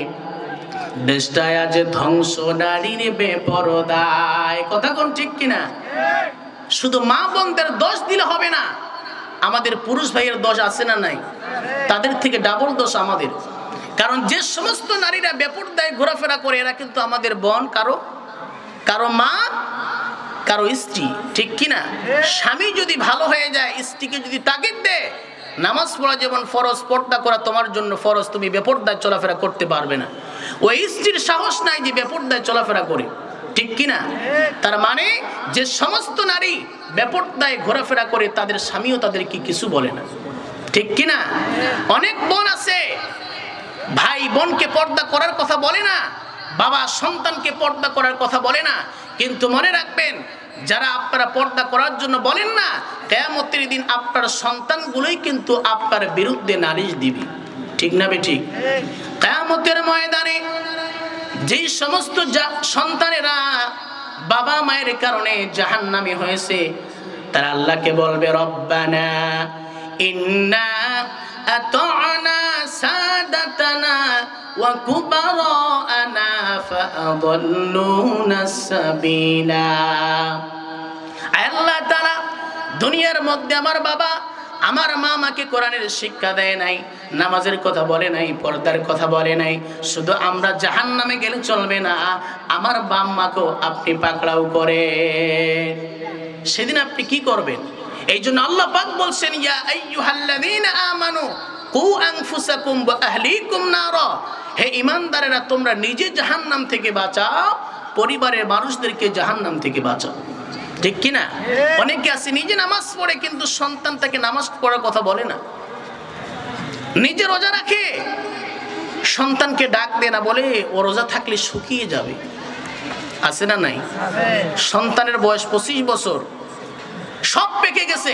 দেশটায় আজ ধ্বংস নারীর বেপরদায়। কথা কোন ঠিক কিনা? শুধু মা বোনদের দোষ দিলে হবে না, আমাদের পুরুষ ভাইয়ের দোষ আছে না নাই? তাদের থেকে ডাবল দোষ আমাদের। কারণ যে সমস্ত নারীরা বেপরদায় ঘোরাফেরা করে এরা কিন্তু আমাদের বোন, কারো মা, কারো স্ত্রী, ঠিক কিনা? স্বামী যদি ভালো হয়ে যায়, স্ত্রীকে যদি তাগিদ দেয়, নামাজ পড়া যেমন ফরজ, পর্দা করা তোমার জন্য ফরজ, তুমি বেপরদায় চলাফেরা করতে পারবে না। ওই স্ত্রীর সাহস নাই যে বেপরদায় চলাফেরা করে, ঠিক কিনা? তার মানে যে সমস্ত নারী বেপরদায় ঘোরাফেরা করে তাদের স্বামীও তাদেরকে কিছু বলে না, ঠিক কিনা? অনেক বোন আছে ভাই বোনকে পর্দা করার কথা বলে না, বাবা সন্তানকে পর্দা করার কথা বলে না, কিন্তু মনে রাখবেন যারা আপনারা পর্দা করার জন্য বলেন না, কিয়ামতের দিন আপনার সন্তানগুলোই কিন্তু আপনার বিরুদ্ধে নালিশ দিবে, ঠিক না বেঠিক? কিয়ামতের ময়দানে যেই সমস্ত সন্তানেরা বাবা মায়ের কারণে জাহান্নামী হয়েছে, তারা আল্লাহকে বলবে রব্বানা ইন্না আতা'না সাদাতানা ওয়া কুবারানা ফাআদাল্লুনা সাবিলা। আল্লাহ তাআলা দুনিয়ার মধ্যে আমার বাবা আমার মা আমাকে কোরআনের শিক্ষা দেয় নাই, নামাজের কথা বলে নাই, পর্দার কথা বলে নাই, শুধু আমরা জাহান্নামে গেলে চলবে না, আমার বাপ মাকেও আপনি পাকড়াও করে। সেদিন আপনি কি করবেন? এই জন্য আল্লাহ পাক বলছেন ইয়া আইয়ুহাল্লাযীনা আমানু কু আনফুসাকুম ওয়া আহলিকুম নারা, হে ঈমানদারেরা তোমরা নিজে জাহান্নাম থেকে বাঁচাও, পরিবারের মানুষদেরকে জাহান্নাম থেকে বাঁচাও, ঠিক কিনা? অনেকে আছে নিজে নামাজ পড়ে কিন্তু সন্তান তাকে নামাজ পড়ার কথা বলে না, নিজে রোজা রাখে সন্তানকে ডাক দেয় না, বলে ও রোজা থাকলে শুকিয়ে যাবে, আছে না নাই? সন্তানের বয়স 25 বছর, সব পেকে গেছে,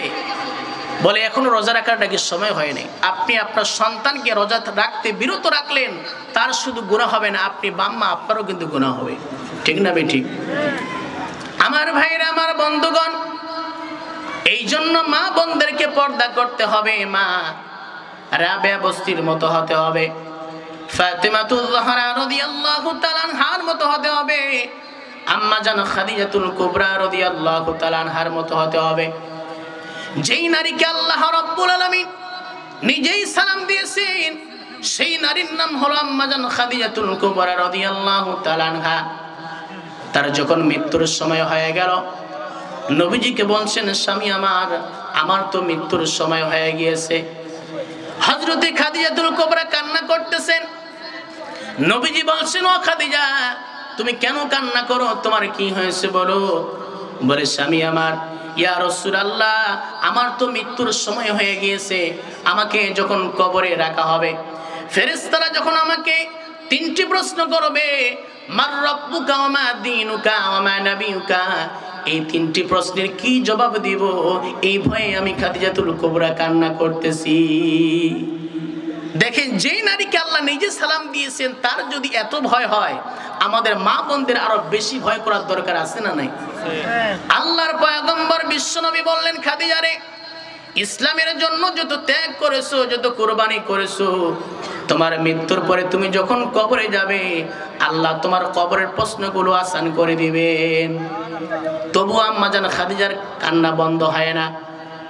বলে এখনো রোজা রাখার নাকি সময় হয়নি। আপনি আপনার সন্তানকে রোজা রাখতে বিরত রাখলেন, তার শুধু গুনাহ হবে না, আপনি বাম্মা আপনারও কিন্তু গুনাহ হবে, ঠিক না বেঠিক? আমার ভাইরা, আমার বন্ধুগণ, এই জন্য মা বোনদেরকে পর্দা করতে হবে। মা রাবেয়া বস্তির মতো হতে হবে, ফাতেমাতুল জাহরা রাদিয়াল্লাহু তাআলা আনহার মতো হতে হবে, আম্মা জান খাদিজাতুল কুবরা রাদিয়াল্লাহু তাআলা আনহার মতো হতে হবে। যেই নারীকে আল্লাহ রাব্বুল আলামিন নিজেই সালাম দিয়েছেন, সেই নারীর নাম হলো আম্মা জান খাদিজাতুল কুবরা রাদিয়াল্লাহু তাআলা আনহা। তার যখন মৃত্যুর সময় হয়ে গেল, নবীজিকে বলছেন স্বামী আমার তো মৃত্যুর সময় হয়ে গিয়েছে। হযরতে খাদিজাতুল কুবরা কান্না করতেছেন। নবীজি বলছেন ও খাদিজা তুমি কেন কান্না করো, তোমার কি হয়েছে বলো? বলে স্বামী আমার, ইয়া রাসূলুল্লাহ আমার তো মৃত্যুর সময় হয়ে গিয়েছে, আমাকে যখন কবরে রাখা হবে, ফেরেশতারা যখন আমাকে 3টি প্রশ্ন করবে, মার রাব্বুকা ওয়া মা দীনুকা ওয়া মা নাবিয়ুকা, এই 3টি প্রশ্নের কি জবাব দিব, এই ভয়ে আমি খাদিজাতুল কুবরা কান্না করতেছি। দেখেন, যেই নারীকে আল্লাহ নিজে সালাম দিয়েছেন তার যদি এত ভয় হয়, আমাদের মা বোনদের আরো বেশি ভয় করার দরকার আছে না নাই? আল্লাহর পয়গম্বর বিশ্বনবী বললেন, খাদিজা রে, ইসলামের জন্য যত ত্যাগ করেছো, যত কুরবানি করেছো, তোমার মৃত্যুর পরে তুমি যখন কবরে যাবে, আল্লাহ তোমার কবরের প্রশ্নগুলো আসান করে দিবেন। তবু আম্মা জান খাদিজার কান্না বন্ধ হয় না।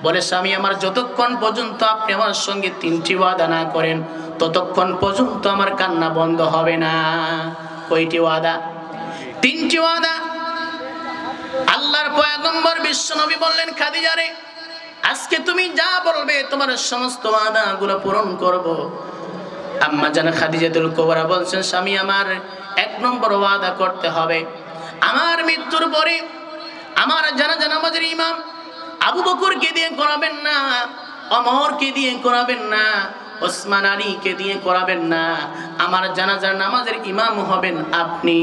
বলে স্বামী আমার, যতক্ষণ পর্যন্ত আপনি আমার সঙ্গে 3টি ওয়াদা না করেন, ততক্ষণ পর্যন্ত আমার কান্না বন্ধ হবে না। কয়টি ওয়াদা? 3টি ওয়াদা। আল্লাহর পয়গম্বর বিশ্বনবী বললেন, খাদিজা রে, আজকে তুমি যা বলবে তোমার সমস্ত ওয়াদাগুলো পূরণ করব। আম্মা জান খাদিজাতুল কুবরা বলছেন, স্বামী আমার 1 নম্বর ওয়াদা করতে হবে, আমার মৃত্যুর পরে আমার জানাজা নামাজের ইমাম আবু বকরকে দিয়ে করাবেন না, ওমরকে দিয়ে করাবেন না, ওসমান আলীকে দিয়ে করাবেন না, আমার জানাজার নামাজের ইমাম হবেন আপনি।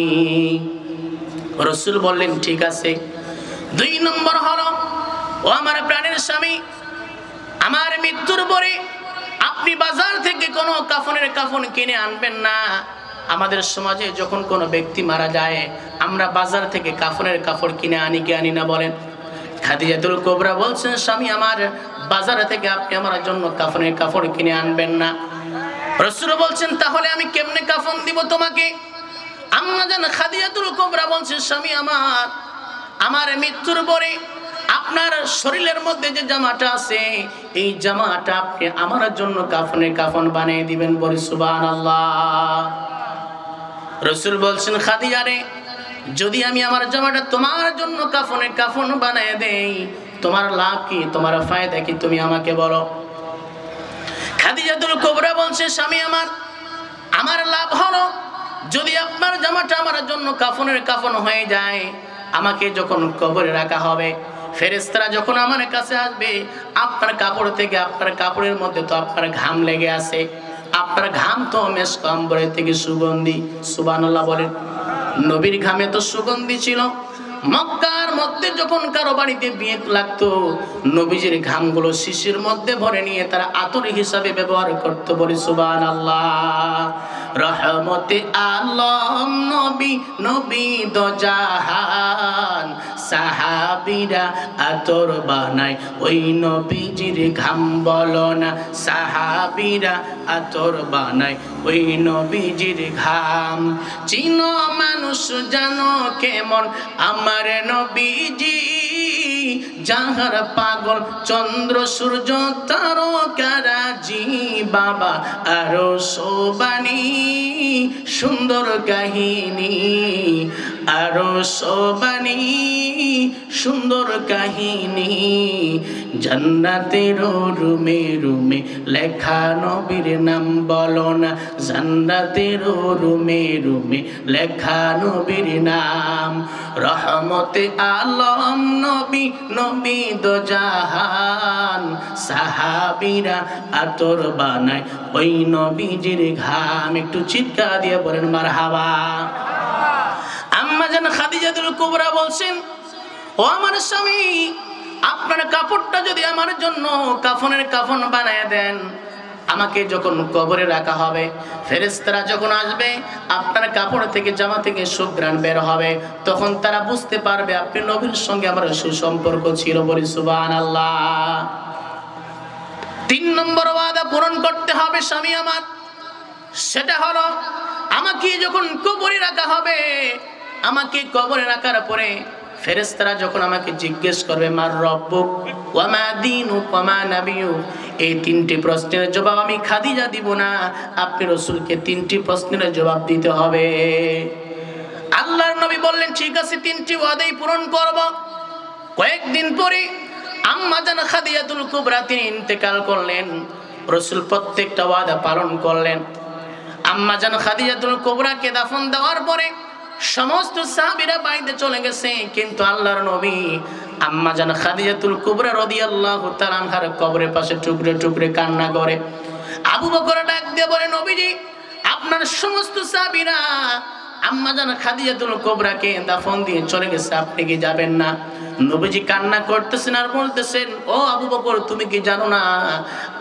রাসূল বললেন ঠিক আছে। 2 নম্বর হলো, ও আমার প্রাণের স্বামী, আমার মৃত্যুর পরে আপনি বাজার থেকে কোনো কাফন কিনে আনবেন না। আমাদের সমাজে যখন কোনো ব্যক্তি মারা যায়, আমরা বাজার থেকে কাফনের কাপড় কিনে আনি কি আনি না বলেন? খাদিজাতুল কুবরা বলছেন, স্বামী আমার, বাজার থেকে আপনি আমার জন্য কাফনের কাপড় কিনে আনবেন না। রাসূল বলছেন, তাহলে আমি কেমনে কাফন দিব তোমাকে? আম্মা জান খাদিজাতুল কুবরা বলছেন, স্বামী আমার মৃত্যুর পরে আপনার শরীরের মধ্যে যে জামাটা আছে এই জামাটা আপনি আমার জন্য কাফনের কাফন বানিয়ে দিবেন, বলি সুবহানাল্লাহ। রাসূল বলছেন, খাদিজা রে, যদি আমি আমার জামাটা তোমার জন্য কাফনের কাফন বানিয়ে দেই, তোমার লাভ কি, তোমার ফায়দা কি, তুমি আমাকে বলো। খাদিজাতুল কুবরা বলছে, স্বামী আমার লাভ হলো যদি আপনার জামাটা আমার জন্য কাফনের কাফন হয়ে যায়, আমাকে যখন কবরে রাখা হবে, ফেরেশতারা যখন আমার কাছে আসবে, আপনার কাপড় থেকে, আপনার কাপড়ের মধ্যে তো আপনার ঘাম লেগে আছে, আপনার ঘাম তো মেশক আম্বরের থেকে সুগন্ধি। সুবহানাল্লাহ বলেন। নবীর ঘামে তো সুগন্ধি ছিল। মক্কার মধ্যে যখন কারো বাড়িতে বিয়ে লাগতো, নবীজির ঘামগুলো শিশির মধ্যে ভরে নিয়ে তারা আতর হিসাবে ব্যবহার করতো, বলি সুবহানাল্লাহ। রহমতে আলম নবী, নবী দো জাহান, সাহাবীরা আতর বানায় ওই নবীজির ঘাম, বলো না সাহাবীরা আতর বানায় ওই নবীজির ঘাম। চিনো মানুষ জানো কেমন আমার নবীজি, যাহার পাগল চন্দ্র সূর্য তারকারাজি, বাবা আরো সোবানি সুন্দর কাহিনী, আরো সোবানি সুন্দর কাহিনী, জান্নাতের রুমে রুমে লেখা নবীর নাম, বলো না জান্নাতের রুমে রুমে লেখা নবীর নাম। রহমতে আলম নবী, নবী দো জাহান, সাহাবীরা আতর বানায় ওই নবীজির ঘাম। একটু চিৎকার দিয়ে বলেন মারহাবা। আম্মা জান খাদিজাতুল কুবরা বলছেন, ও আমার স্বামী, আপনার কাপড়টা যদি আমার জন্য কাফনের কাফন বানায় দেন, আমাকে যখন কবরে রাখা হবে, ফেরেশতারা যখন আসবে, আপনার কাপড় থেকে, জামা থেকে সুঘ্রাণ বের হবে, তখন তারা বুঝতে পারবে আপনি নবীর সঙ্গে আমার সুসম্পর্ক ছিল, বলি সুবহানাল্লাহ। 3 নম্বর ওয়াদা পূরণ করতে হবে স্বামী আমার, সেটা হলো আমাকে যখন কবরে রাখা হবে, আমাকে কবরে রাখার পরে ফেরেশতারা যখন আমাকে জিজ্ঞেস করবে, মার রব্বুক ওয়া মা দীনুক ওয়া মা নাবিয়ুক, এই 3টি প্রশ্নের জবাব আমি খাদিজা দিব না, আপনি রাসূলকে 3টি প্রশ্নের জবাব দিতে হবে। আল্লাহর নবী বললেন, ঠিক আছে, 3টি ওয়াদাই পূরণ করব। কয়েকদিন পরে আম্মা জান খাদিজাতুল কুবরা তিনি ইন্তেকাল করলেন। রাসূল প্রত্যেকটা ওয়াদা পালন করলেন। আম্মা জান খাদিজাতুল কুবরাকে দাফন দেওয়ার পরে সমস্ত সাহাবীরা বাইরে চলে গেছে, কিন্তু আল্লাহর নবী আম্মা জান খাদিজাতুল কুবরা রাদিয়াল্লাহু তাআলা আনহার কবরের পাশে টুকরে টুকরে কান্না করে। আবু বকর ডাক দিয়ে বলে, নবীজি, আপনার সমস্ত সাহাবীরা আম্মা জান খাদিজাতুল কুবরাকে দাফন দিয়ে চলে গেছে, আপনি কি যাবেন না? নবীজি কান্না করতেছেন আর বলতেছেন, ও আবু বকর, তুমি কি জানো না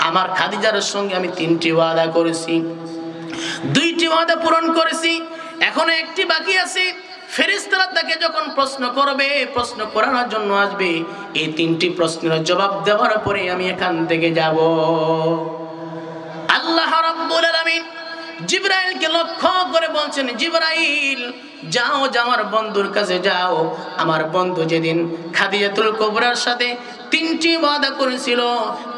আমার খাদিজার সঙ্গে আমি 3টি ওয়াদা করেছি, 2টি ওয়াদা পূরণ করেছি, এখনো 1টি বাকি আছে। ফেরেশতারা তাকে যখন প্রশ্ন করবে, প্রশ্ন করার জন্য আসবে, এই 3টি প্রশ্নের জবাব দেওয়ার পরে আমি এখান থেকে যাব। আল্লাহ রাব্বুল আলামিন জিবরাইলকে লক্ষ্য করে বলছেন, জিবরাইল যাও, আমার বন্ধুর কাছে যাও। আমার বন্ধু যেদিন খাদিজাতুল কুবরার সাথে 3টি ওয়াদা করেছিল,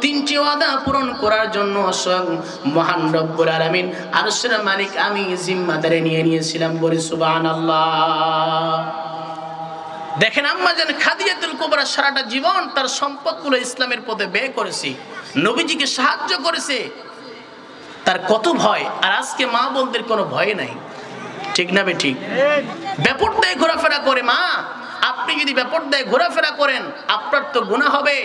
3টি ওয়াদা পূরণ করার জন্য স্বয়ং মহান রব্বুল আলামিন আরশের মালিক আমি জিম্মাদারি নিয়ে নিয়েছিলাম, বলি সুবহানাল্লাহ। দেখেন, আম্মা জান খাদিজাতুল কুবরা সারাটা জীবন তার সম্পদগুলো ইসলামের পথে ব্যয় করেছে, নবীজিকে সাহায্য করেছে, তার কত ভয়। আর আজকে মা বোনদের কোনো ভয় নাই, ঠিক না বেঠিক? বেপরদায় ঘোরাফেরা করে। মা, আপনি যদি বেপরদায় ঘোরাফেরা করেন, আপনার তো গুনাহ হবে,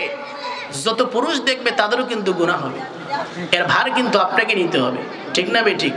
যত পুরুষ দেখবে তাদেরও কিন্তু গুনাহ হবে, এর ভার কিন্তু আপনাকে নিতে হবে, ঠিক না বেঠিক?